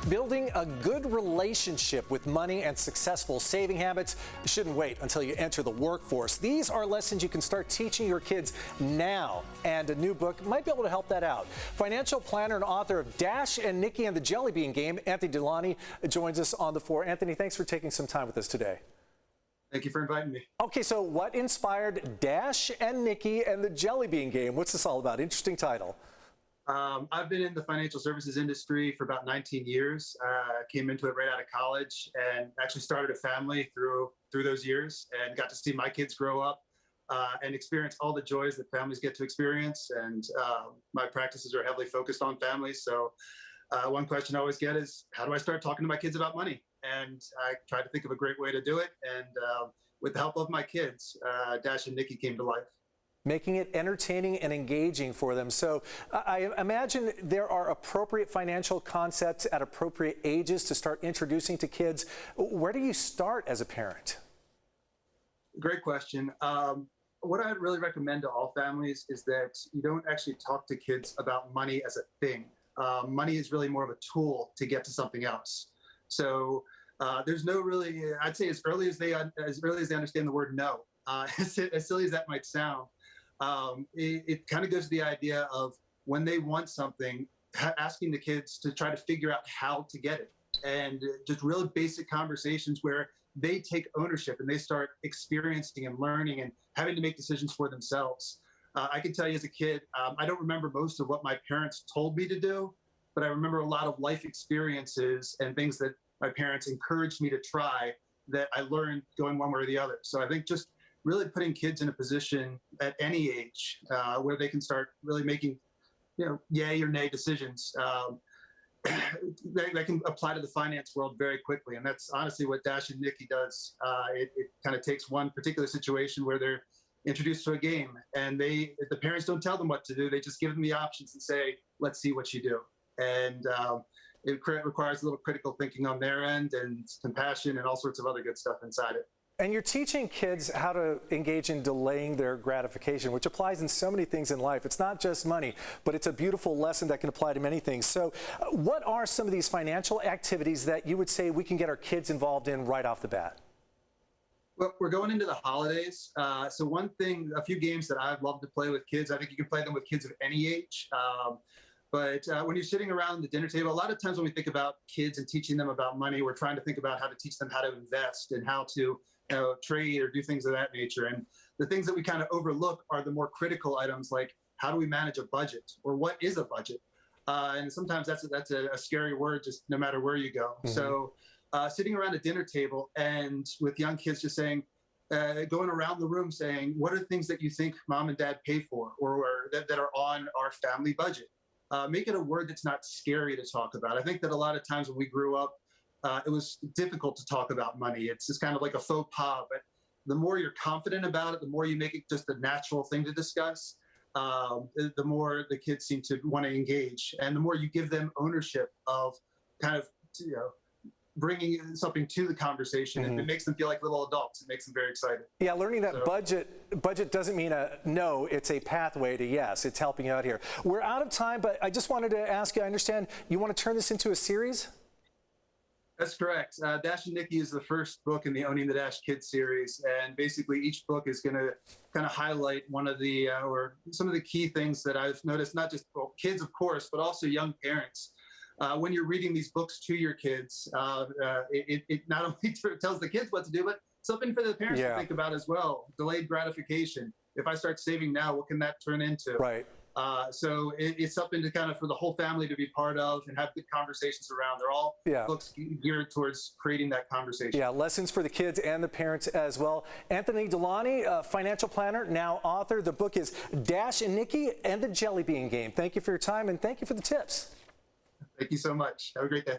Building a good relationship with money and successful saving habits shouldn't wait until you enter the workforce. These are lessons you can start teaching your kids now, and a new book might be able to help that out. Financial planner and author of Dash and Nikki and the Jellybean Game, Anthony Delauney, joins us on the floor. Anthony, thanks for taking some time with us today. Thank you for inviting me. Okay, so what inspired Dash and Nikki and the Jellybean Game? What's this all about? Interesting title. I've been in the financial services industry for about 19 years. Came into it right out of college and actually started a family through those years and got to see my kids grow up and experience all the joys that families get to experience. And my practices are heavily focused on families. So one question I always get is, how do I start talking to my kids about money? And I tried to think of a great way to do it. And with the help of my kids, Dash and Nikki came to life. Making it entertaining and engaging for them. So I imagine there are appropriate financial concepts at appropriate ages to start introducing to kids. Where do you start as a parent? Great question. What I'd really recommend to all families is that you don't actually talk to kids about money as a thing. Money is really more of a tool to get to something else. So there's no really, I'd say as early as they understand the word no, as silly as that might sound, it kind of goes to the idea of when they want something, asking the kids to try to figure out how to get it. And just really basic conversations where they take ownership and they start experiencing and learning and having to make decisions for themselves. I can tell you as a kid, I don't remember most of what my parents told me to do, but I remember a lot of life experiences and things that my parents encouraged me to try that I learned going one way or the other. So I think just really putting kids in a position at any age where they can start really making, yay or nay decisions that can apply to the finance world very quickly. And that's honestly what Dash and Nikki does. It kind of takes one particular situation where they're introduced to a game and the parents don't tell them what to do. They just give them the options and say, let's see what you do. And it requires a little critical thinking on their end and compassion and all sorts of other good stuff inside it. And you're teaching kids how to engage in delaying their gratification, which applies in so many things in life. It's not just money, but it's a beautiful lesson that can apply to many things. So what are some of these financial activities that you would say we can get our kids involved in right off the bat? Well, we're going into the holidays. So one thing, a few games that I'd love to play with kids, I think you can play them with kids of any age. But when you're sitting around the dinner table, a lot of times when we think about kids and teaching them about money, we're trying to think about how to teach them how to invest and how to trade or do things of that nature. And the things that we kind of overlook are the more critical items, like how do we manage a budget or what is a budget? And sometimes that's a scary word, just no matter where you go. Mm-hmm. So sitting around a dinner table and with young kids just saying, going around the room saying, what are things that you think mom and dad pay for or that are on our family budget? Make it a word that's not scary to talk about. I think that a lot of times when we grew up, it was difficult to talk about money. It's just kind of like a faux pas, but the more you're confident about it, the more you make it just a natural thing to discuss, the more the kids seem to want to engage. And the more you give them ownership of kind of, bringing something to the conversation, and it makes them feel like little adults. It makes them very excited. Yeah, learning that budget doesn't mean a no, it's a pathway to yes. It's helping you out here. We're out of time, but I just wanted to ask you, I understand you want to turn this into a series? That's correct. Dash and Nikki is the first book in the Owning the Dash Kids series, and basically each book is going to kind of highlight one of the or some of the key things that I've noticed, not just kids, of course, but also young parents. When you're reading these books to your kids, it not only tells the kids what to do, but something for the parents to think about as well. Delayed gratification. If I start saving now, what can that turn into? Right. So it's something to kind of for the whole family to be part of and have good conversations around. They're all books geared towards creating that conversation. Yeah, lessons for the kids and the parents as well. Anthony Delauney, financial planner, now author. The book is Dash and Nikki and the Jellybean Game. Thank you for your time and thank you for the tips. Thank you so much. Have a great day.